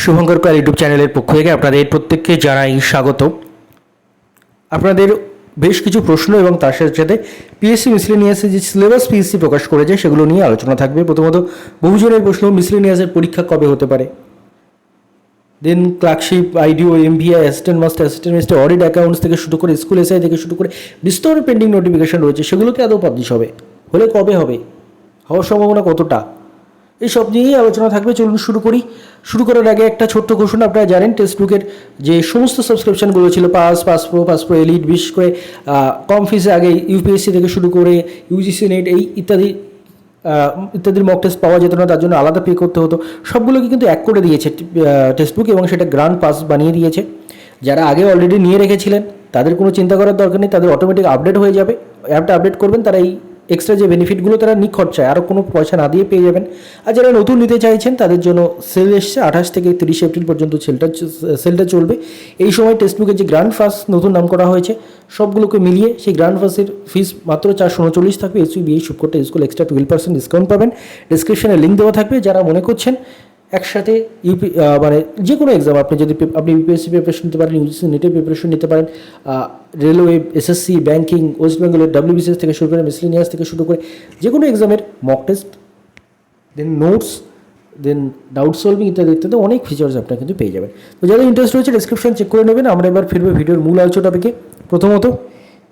শুভঙ্কর কর ইউটিউব চ্যানেলের পক্ষ থেকে আপনাদের প্রত্যেককে জানাই স্বাগত। আপনাদের বেশ কিছু প্রশ্ন এবং তার সাথে সাথে পিএসসি মিসলেনিয়াসের যে সিলেবাস পিএসসি প্রকাশ করেছে সেগুলো নিয়ে আলোচনা থাকবে। প্রথমত বহুজনের প্রশ্ন, মিসলেনিয়াসের পরীক্ষা কবে হতে পারে, then clerkship, IDO, MVI, assistant master, assistant master, audit accounts থেকে শুরু করে স্কুল এসআই থেকে শুরু করে বিস্তর পেন্ডিং নোটিফিকেশন রয়েছে, সেগুলোকে আদৌ পাবলিশ হবে, হলে কবে হবে, হওয়ার সম্ভাবনা কতটা, এই সব নিয়েই আলোচনা থাকবে। চলুন শুরু করি। শুরু করার আগে একটা ছোট্ট ঘোষণা, আপনারা জানেন টেক্সট বুকের যে সমস্ত সাবস্ক্রিপশানগুলো ছিল, পাস প্রো এলিট, বিশেষ করে কম ফিসে আগে ইউপিএসসি থেকে শুরু করে ইউজিসি নেট এই ইত্যাদির মক টেস্ট পাওয়া যেত না, তার জন্য আলাদা পে করতে হতো, সবগুলোকে কিন্তু এক করে দিয়েছে টেক্সট বুক এবং সেটা গ্র্যান্ড পাস বানিয়ে দিয়েছে। যারা আগে অলরেডি নিয়ে রেখেছিলেন তাদের কোনো চিন্তা করার দরকার নেই, তাদের অটোমেটিক আপডেট হয়ে যাবে। অ্যাপটা আপডেট করবেন, তারা এই এক্সট্রা যে বেনিফিটগুলো তারা নিখরচায় আরও কোনো পয়সা না দিয়ে পেয়ে যাবেন। আর যারা নতুন নিতে চাইছেন তাদের জন্য সেল এসছে, 28 থেকে 30 এপ্রিল পর্যন্ত সেলটা চলবে। এই সময় টেক্সট বুকের যে গ্র্যান্ড ফার্স্ট নতুন নাম করা হয়েছে সবগুলোকে মিলিয়ে সেই গ্র্যান্ড ফার্স্টের ফিস মাত্র 439 থাকবে। এসইবিআই সুপকোটা স্কুল এক্সট্রা 12% ডিসকাউন্ট পাবেন। ডিসক্রিপশনে লিঙ্ক দেওয়া থাকবে। যারা মনে করছেন একসাথে মানে যে কোনো এক্সাম আপনি ইউপিএসসি প্রিপারেশন নিতে পারেন, ইউজিসি নেটের প্রিপারেশন নিতে পারেন, রেলওয়ে, এসএসসি, ব্যাঙ্কিং, ওয়েস্ট বেঙ্গলের ডাব্লিউবিসিএস থেকে শুরু করে মিসলেনিয়াস থেকে শুরু করে যে কোনো এক্সামের মক টেস্ট, দেন নোটস, দেন ডাউট সলভিং ইত্যাদি ইত্যাদি অনেক ফিচার্স আপনারা কিন্তু পেয়ে যাবেন। তো যাদের ইন্টারেস্ট রয়েছে ডিসক্রিপশন চেক করে নেবেন। আমরা এবার ফিরবো ভিডিওর মূল আলোচনা টপিকে। প্রথমত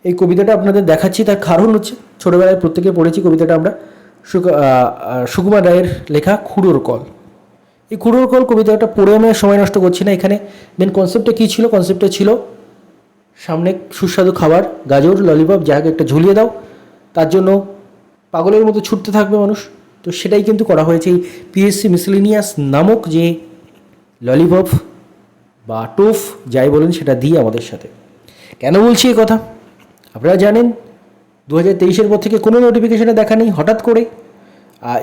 এই কবিতাটা আপনাদের দেখাচ্ছি, তার কারণ হচ্ছে ছোটোবেলায় প্রত্যেকে পড়েছি কবিতাটা আমরা, সুকুমার রায়ের লেখা খুড়োর কল। এই খুড়োর কল কবিতাটা পড়ে আমি সময় নষ্ট করছি না এখানে। দেন কনসেপ্টটা কী ছিল? কনসেপ্টটা ছিল সামনে সুস্বাদু খাবার, গাজর, ললিপপ, যাকে একটা ঝুলিয়ে দাও, তার জন্য পাগলের মতো ছুটতে থাকবে মানুষ। তো সেটাই কিন্তু করা হয়েছে এই পিএসসি মিসলেনিয়াস নামক যে ললিপপ বা টোফ যাই বলেন সেটা দিয়ে আমাদের সাথে। কেন বলছি এই কথা? আপনারা জানেন 2023-এর পর থেকে কোনো নোটিফিকেশানে দেখা নেই, হঠাৎ করে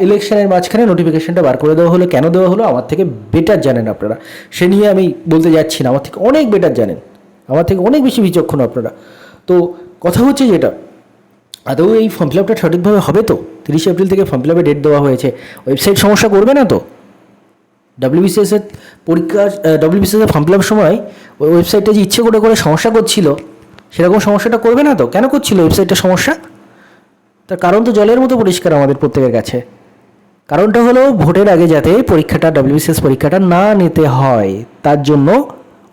ইলেকশনের মাঝখানে নোটিফিকেশানটা বার করে দেওয়া হলো। কেন দেওয়া হলো? আমার থেকে বেটার জানেন আপনারা, সে নিয়ে আমি বলতে যাচ্ছি না। আমার থেকে অনেক বেটার জানেন, আমার থেকে অনেক বেশি বিচক্ষণ আপনারা। তো কথা হচ্ছে যেটা, আদৌ এই ফর্ম ফিল আপটা সঠিকভাবে হবে তো? 30 এপ্রিল থেকে ফর্ম ফিল আপের ডেট দেওয়া হয়েছে। ওয়েবসাইট সমস্যা করবে না তো? ডাব্লিউবিসিএসের ফর্ম ফিল আপের সময় ওই ওয়েবসাইটটা যে ইচ্ছে করে সমস্যা করছিল, সেরকম সমস্যাটা করবে না তো? কেন করছিল ওয়েবসাইটটা সমস্যা? তার কারণ তো জলের মতো পরিষ্কার আমাদের প্রত্যেকের কাছে। কারণটা হলো ভোটের আগে যাতে পরীক্ষাটা, ডাব্লিউবিসিএস পরীক্ষাটা না নিতে হয়, তার জন্য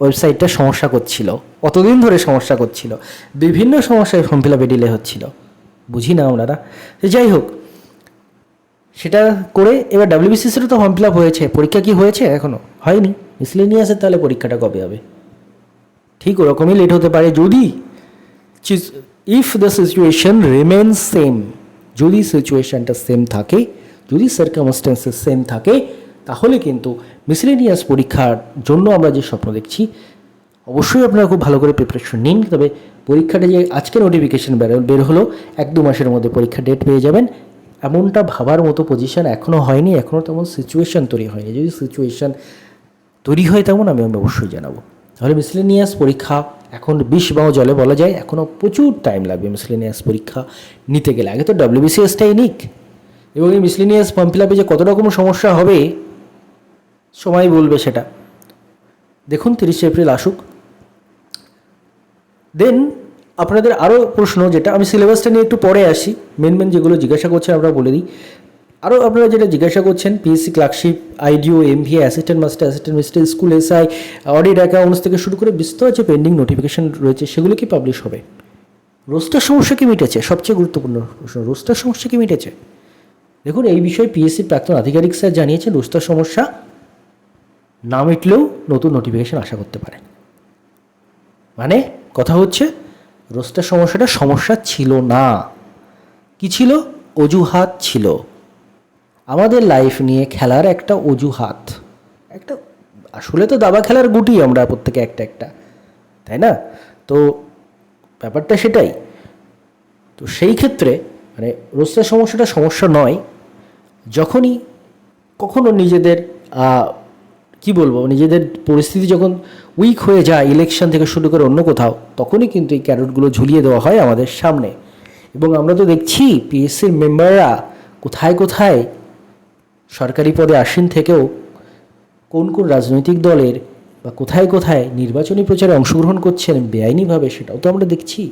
ওয়েবসাইটটা সমস্যা করছিল, অতদিন ধরে সমস্যা করছিল, বিভিন্ন সমস্যায় ফর্ম ফিল আপে ডিলে হচ্ছিল। বুঝি না আপনারা। যাই হোক, সেটা করে এবার ডাব্লিউবিসিএসেরও তো ফর্ম ফিল আপ হয়েছে, পরীক্ষা কি হয়েছে? এখনও হয়নি। মিসলেনিয়াসের তাহলে পরীক্ষাটা কবে হবে? ঠিক ওরকমই লেট হতে পারে যদি if the situation remains same. যদি সিচুয়েশানটা সেম থাকে, যদি সার্কামস্টেন্সেস সেম থাকে, তাহলে কিন্তু মিসলেনিয়াস পরীক্ষার জন্য আমরা যে স্বপ্ন দেখছি, অবশ্যই আপনারা খুব ভালো করে প্রিপারেশন নিন। তবে পরীক্ষাটা যে আজকে নোটিফিকেশান বের হলো, 1-2 মাসের মধ্যে পরীক্ষা ডেট পেয়ে যাবেন, এমনটা ভাবার মতো পজিশান এখনও হয়নি, এখনও তেমন সিচুয়েশান তৈরি হয়নি। যদি সিচুয়েশান তৈরি হয় তেমন আমি অবশ্যই জানাবো। তাহলে মিসলেনিয়াস পরীক্ষা এখন 20 বাও জলে বলা যায়, এখনও প্রচুর টাইম লাগবে মিসলেনিয়াস পরীক্ষা নিতে গেলে। আগে তো ডাব্লিউবিসিএসটাই নিক, এবং এই মিসলেনিয়াস ফর্ম ফিল আপে যে কত রকম সমস্যা হবে সময় বলবে সেটা। দেখুন 30 এপ্রিল আসুক। দেন আপনাদের আরও প্রশ্ন, যেটা আমি সিলেবাসটা নিয়ে একটু পরে আসি, মেন যেগুলো জিজ্ঞাসা করছেন আমরা বলে দিই। আরও আপনারা যেটা জিজ্ঞাসা করছেন, PSC clerkship, IDO, MVA, assistant master, school SI, audit accounts থেকে শুরু করে বিস্তর যে পেন্ডিং নোটিফিকেশান রয়েছে সেগুলো কি পাবলিশ হবে? রোস্টার সমস্যা কি মিটেছে? সবচেয়ে গুরুত্বপূর্ণ প্রশ্ন, রোস্টার সমস্যা কি মিটেছে? দেখুন, এই বিষয়ে পিএসসির প্রাক্তন আধিকারিক স্যার জানিয়েছেন রোস্টার সমস্যা না মিটলেও নতুন নোটিফিকেশান আশা করতে পারে। মানে কথা হচ্ছে রোস্টার সমস্যাটা সমস্যা ছিল না। কি ছিল? অজুহাত ছিল। আমাদের লাইফ নিয়ে খেলার একটা অজুহাত, একটা আসলে তো দাবা খেলার গুটি আমরা প্রত্যেকে একটা একটা, তাই না? তো ব্যাপারটা সেটাই। তো সেই ক্ষেত্রে মানে রোস্টার সমস্যাটা সমস্যা নয়। যখনই কখনো নিজেদের নিজেদের পরিস্থিতি যখন উইক হয়ে যায়, ইলেকশন থেকে শুরু করে অন্য কোথাও, তখনই কিন্তু এই ক্যারটগুলো ঝুলিয়ে দেওয়া হয় আমাদের সামনে। এবং আমরা তো দেখছি পিএসসির মেম্বাররা কোথায় কোথায় সরকারি পদে আসীন থেকেও কোন কোন রাজনৈতিক দলের বা কোথায় কোথায় নির্বাচনী প্রচারে অংশগ্রহণ করছেন বেআইনিভাবে, সেটাও তো আমরা দেখছি।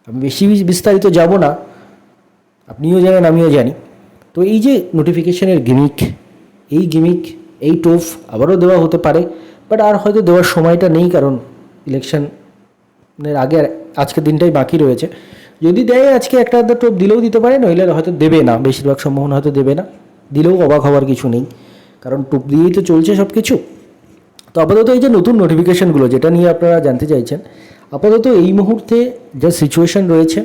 আমি বেশি বিস্তারিত যাব না, আপনিও জানেন আমিও জানি। তো এই যে নোটিফিকেশনের গিমিক, এই টোফ আবারও দেওয়া হতে পারে, বাট আর হয়তো দেওয়ার সময়টা নেই, কারণ ইলেকশনের আগে আজকের দিনটাই বাকি রয়েছে। যদি দেয় আজকে একটা আধটা টোপ দিলেও দিতে পারে, নইলে হয়তো দেবে না, বেশিরভাগ সম্ভাবনা হয়তো দেবে না, দিলেও অবাক হওয়ার কিছু নেই, কারণ টোপ দিয়েই তো চলছে সব কিছু। তো আপাতত এই যে নতুন নোটিফিকেশানগুলো যেটা নিয়ে আপনারা জানতে চাইছেন, আপাতত এই মুহূর্তে যা সিচুয়েশান রয়েছে,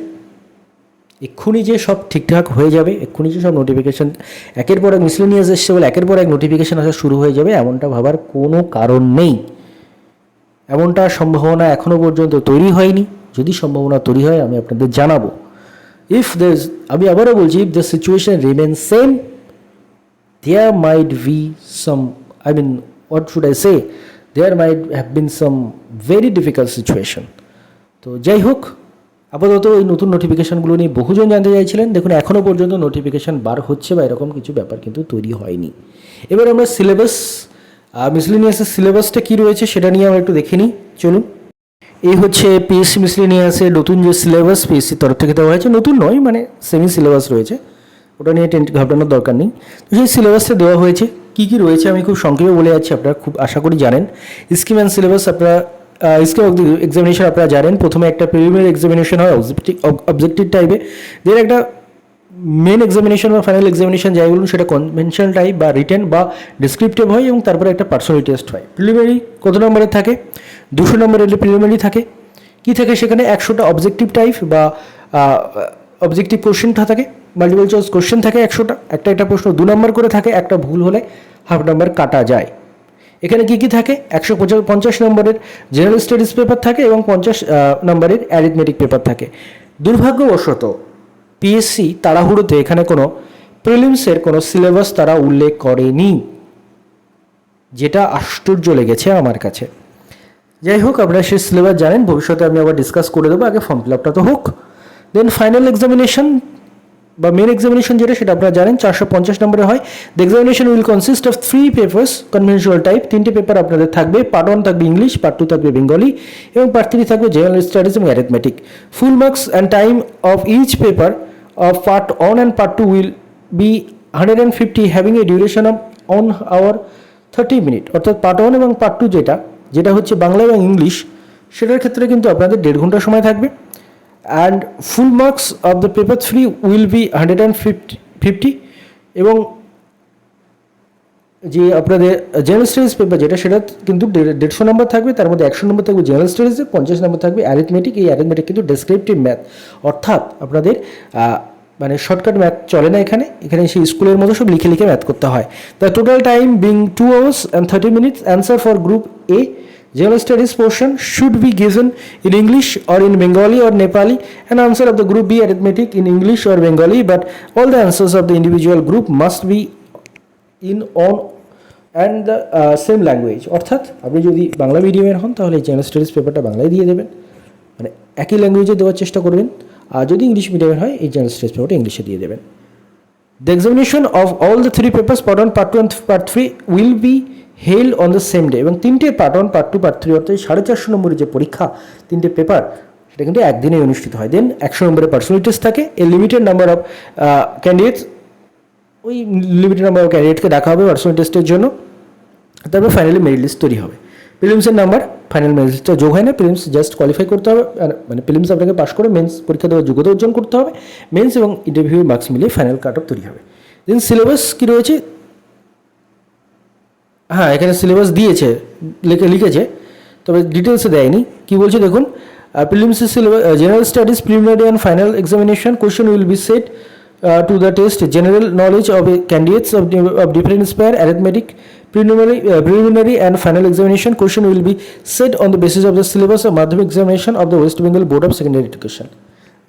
এক্ষুনি যে সব ঠিকঠাক হয়ে যাবে, এক্ষুনি যে সব নোটিফিকেশান একের পর এক মিসলেনিয়াস এসছে বলে একের পর এক নোটিফিকেশান আসা শুরু হয়ে যাবে, এমনটা ভাবার কোনো কারণ নেই। এমনটা সম্ভাবনা এখনও পর্যন্ত তৈরি হয়নি। যদি সম্ভাবনা তৈরি হয় আমি আপনাদের জানাবো। আমি আবারও বলছি, if the situation remain same, there might be some, what should I say, there might have been some very difficult situation. তো যাই হোক, আপাতত এই নতুন নোটিফিকেশানগুলো নিয়ে বহুজন জানতে চাইছিলেন। দেখুন, এখনও পর্যন্ত নোটিফিকেশান বার হচ্ছে বা এরকম কিছু ব্যাপার কিন্তু তৈরি হয়নি। এবার আমরা সিলেবাস, মিসলেনিয়াসের সিলেবাসটা কী রয়েছে সেটা নিয়ে আমরা একটু দেখে নিই, চলুন। এই হচ্ছে পিএসসি মিসলেনিয়াসের নতুন যে সিলেবাস পিএসসির তরফ থেকে দেওয়া হয়েছে, নতুন নয়, মানে সেমি সিলেবাস রয়েছে, ওটা নিয়ে ঘাবড়ানোর দরকার নেই। তো সেই সিলেবাসে দেওয়া হয়েছে কী কী রয়েছে আমি খুব সংক্ষেপে বলে যাচ্ছি, আপনারা খুব আশা করি জানেন। স্কিম অ্যান্ড সিলেবাস, আপনারা স্কিম অফ দি এক্সামিনেশন আপনারা জানেন। প্রথমে একটা প্রিলিমিনারি এক্সামিনেশন হয় অবজেক্টিভ টাইপে, দেন একটা মেন এক্সামিনেশন বা ফাইনাল এক্সামিনেশন যাই বলুন, সেটা কনভেনশনাল টাইপ বা রিটেন বা ডিসক্রিপটিভ হয়, এবং তারপরে একটা পার্সোনাল টেস্ট হয়। প্রিলিমিনারি কত নম্বরের থাকে? 200 নম্বরের প্রিলিমিনারি থাকে। কী থাকে সেখানে? 100টা অবজেক্টিভ টাইপ বা অবজেক্টিভ কোশ্চেনটা থাকে, মাল্টিপল চয়েস কোশ্চেন থাকে 100টা, একটা প্রশ্ন 2 নম্বর করে থাকে, একটা ভুল হলে হাফ নাম্বার কাটা যায়। এখানে কী কী থাকে? 150 নম্বরের জেনারেল স্টাডিজ পেপার থাকে এবং 50 নম্বরের অ্যারিথমেটিক পেপার থাকে। দুর্ভাগ্যবশত পিএসসি তাড়াহুড়োতে এখানে কোনো প্রিলিমসের কোনো সিলেবাস তারা উল্লেখ করেনি, যেটা আশ্চর্য লেগেছে আমার কাছে। যাই হোক, আপনারা সেই সিলেবাস জানেন, ভবিষ্যতে আমি আবার ডিসকাস করে দেবো, আগে ফর্ম ফিল আপটা তো হোক। দেন ফাইনাল এক্সামিনেশন বা মেন এক্সামিনেশন যেটা, সেটা আপনারা জানেন 450 নম্বরে হয়। The examination will consist of 3 papers conventional type. 3টে পেপার আপনাদের থাকবে। পার্ট 1 থাকবে ইংলিশ, পার্ট 2 থাকবে বেঙ্গলি, এবং পার্ট 3 থাকবে জেনারেল স্টাডিজ এবং arithmetic. Full marks and time of each paper of part 1 and part 2 will be 150, having a duration of 1 hour 30 minute. অর্থাৎ part 1 এবং পার্ট 2 যেটা হচ্ছে বাংলা এবং ইংলিশ, সেটার ক্ষেত্রে কিন্তু আপনাদের 1.5 ঘন্টা সময় থাকবে। And full marks of the paper 3 will be 150, এবং যে আপনাদের জেনারেল স্টাডিজ পেপার সেটা কিন্তু 150 নম্বর থাকবে। তার মধ্যে 100 নম্বর থাকবে জেনারেল স্টাডিজে, 50 নম্বর থাকবে অ্যারিথমেটিক। এই অ্যারিথমেটিক কিন্তু ডেসক্রিপটিভ ম্যাথ, অর্থাৎ আপনাদের মানে শর্টকাট ম্যাথ চলে না এখানে সেই স্কুলের মতো সব লিখে ম্যাথ করতে হয়। The total time being 2 hours and 30 minutes. Answer for group A general studies portion should be given in English or in Bengali or Nepali, and answer of the group B arithmetic in English or Bengali, but all the answers of the individual group must be in on and the same language. অর্থাৎ আপনি যদি বাংলা মিডিয়ামের হন তাহলে এই general studies পেপারটা বাংলায় দিয়ে দেবেন, মানে একই ল্যাঙ্গুয়েজে দেওয়ার চেষ্টা করবেন। আর যদি ইংলিশ মিডিয়ামের হয় এই জেনারেল স্টাডিজ পেপারটা ইংলিশে দিয়ে দেবেন। The examination of all the 3 papers, part 1, part 2 and part 3 will be held on the same day. এবং 3টে পার্ট 1, পার্ট 2, পার্ট 3 অর্থাৎ 450 নম্বরের যে পরীক্ষা, 3টে পেপার, সেটা কিন্তু একদিনে অনুষ্ঠিত হয়। দেন 100 নম্বরের পার্সোনাল টেস্ট থাকে। A limited number of candidates, ওই লিমিটেড নাম্বার অফ ক্যান্ডিডেটকে ডাকা হবে পার্সোনাল টেস্টের জন্য। তারপর ফাইনালি মেরিট লিস্ট তৈরি হবে। প্রিলিমসের নাম্বার ফাইনাল মেরিট লিস্টটা যোগ হয় না, প্রিলিমস জাস্ট কোয়ালিফাই করতে হবে, মানে প্রিলিমস আপনাকে পাস করে মেন্স পরীক্ষা দেওয়ার যোগ্যতা অর্জন করতে হবে। মেন্স এবং ইন্টারভিউ মার্কস মিলিয়ে ফাইনাল কাট অফ তৈরি হবে। দেন সিলেবাস কী রয়েছে? হ্যাঁ, এখানে সিলেবাস দিয়েছে, লিখেছে, তবে ডিটেলসে দেয়নি। কি বলছে দেখুন, প্রিলিমসের syllabus, general studies preliminary and final examination question will be set to the test. General knowledge of candidates of different sphere, arithmetic, preliminary and final examination question will be set on the basis of the syllabus of Madhyamik examination of the West Bengal Board of Secondary Education.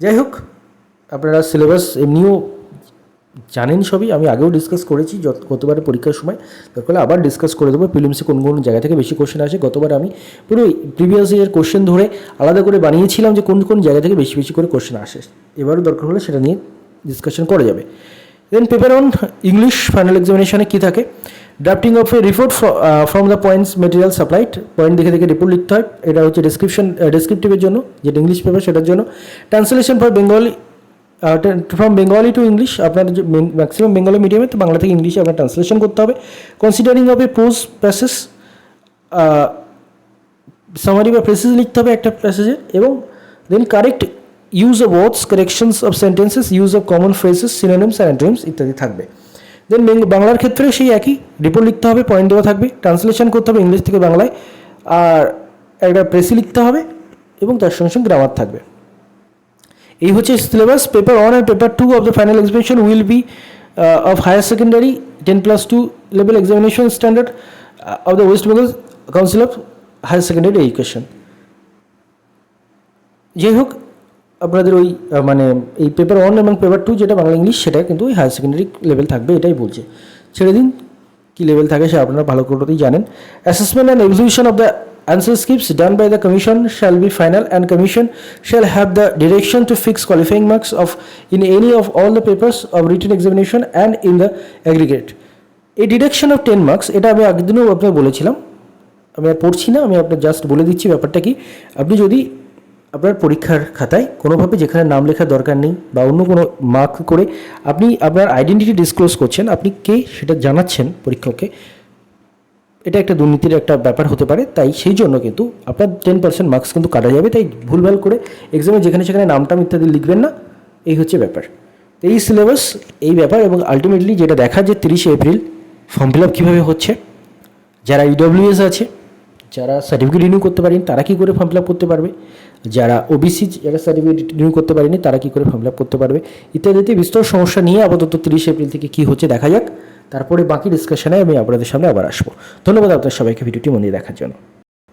যাই হোক, আপনারা syllabus এমনিও জানেন সবই, আমি আগেও discuss করেছি গতবারের পরীক্ষার সময়, তারপরে আবার ডিসকাস করে দেবো প্রিলিমসে কোন কোন জায়গা থেকে বেশি কোশ্চেন আসে। গতবার আমি পুরো প্রিভিয়াস ইয়ার কোশ্চেন ধরে আলাদা করে বানিয়েছিলাম যে কোন কোন জায়গা থেকে বেশি বেশি করে কোশ্চেন আসে। এবারও দরকার হলে সেটা নিয়ে ডিসকাশন করা যাবে। দেন পেপার 1 ইংলিশ ফাইনাল এক্সামিনেশনে কী থাকে? Drafting of A report from the points material supplied, point দেখে দেখে রিপোর্ট লিখতে হয়, এটা হচ্ছে ডেসক্রিপটিভের জন্য, যেটা ইংলিশ পেপার সেটার জন্য। Translation for Bengali, from Bengali to English, আপনার যে ম্যাক্সিমাম বেঙ্গলি মিডিয়ামে, তো বাংলা থেকে ইংলিশে আপনার ট্রান্সলেশন করতে হবে। Considering of a prose passage, summary বা প্রেসেজ লিখতে হবে একটা প্যাসেজের, এবং then correct use of words, corrections of sentences, use of common phrases, synonyms and antonyms ইত্যাদি থাকবে। দেন বাংলার ক্ষেত্রে সেই একই রিপোর্ট লিখতে হবে, পয়েন্ট দেওয়া থাকবে, ট্রান্সলেশন করতে হবে ইংলিশ থেকে বাংলায়, আর একটা প্রেসি লিখতে হবে, এবং তার সঙ্গে সঙ্গে গ্রামার থাকবে। এই হচ্ছে syllabus. Paper 1 and paper 2 of the final examination will be of higher secondary 10+2 level examination standard of the West Bengal Council of Higher Secondary Education. যাই হোক, আপনাদের ওই মানে এই পেপার 1 এবং পেপার 2 যেটা বাংলা ইংলিশ, সেটা কিন্তু ওই হায়ার সেকেন্ডারি লেভেল থাকবে, এটাই বলছে। ছেড়ে দিন কী লেভেল থাকে সে আপনারা ভালো করেই জানেন। Assessment and execution of the answer scripts done by the commission shall be final, and commission shall have the direction to fix qualifying marks of in any of all the papers of written examination and in the aggregate. A deduction of 10 marks, এটা আমি আগের দিনও আপনাকে বলেছিলাম, আমি আর পড়ছি না, আমি আপনার জাস্ট বলে দিচ্ছি ব্যাপারটা কি। আপনি যদি আপনার পরীক্ষার খাতায় কোনোভাবে যেখানে নাম লেখার দরকার নেই বা অন্য কোনো মার্ক করে আপনি আপনার আইডেন্টিটি ডিসক্লোজ করছেন, আপনি কে সেটা জানাচ্ছেন পরীক্ষককে, এটা একটা দুর্নীতির একটা ব্যাপার হতে পারে, তাই সেই জন্য কিন্তু আপনার 10% মার্কস কিন্তু কাটা যাবে। তাই ভুলভাল করে এক্সামে যেখানে সেখানে নামটাম ইত্যাদি লিখবেন না, এই হচ্ছে ব্যাপার। তো এই সিলেবাস, এই ব্যাপার, এবং আলটিমেটলি যেটা দেখা যে 30 এপ্রিল ফর্ম ফিল আপ কীভাবে হচ্ছে, যারা ইডব্লিউএস আছে, যারা সার্টিফিকেট রিনিউ করতে পারেনি তারা কী করে ফর্ম ফিল আপ করতে পারবে, যারা ওবিসি যারা সার্টিফিকেট রিনিউ করতে পারেনি তারা কী করে ফর্ম ফিল আপ করতে পারবে, ইত্যাদিতে বিস্তর সমস্যা নিয়ে আপাতত 30 এপ্রিল থেকে কী হচ্ছে দেখা যাক, তারপরে বাকি ডিসকাশনে আমি আপনাদের সামনে আবার আসবো। ধন্যবাদ আপনাদের সবাইকে ভিডিওটি মন দিয়ে দেখার জন্য।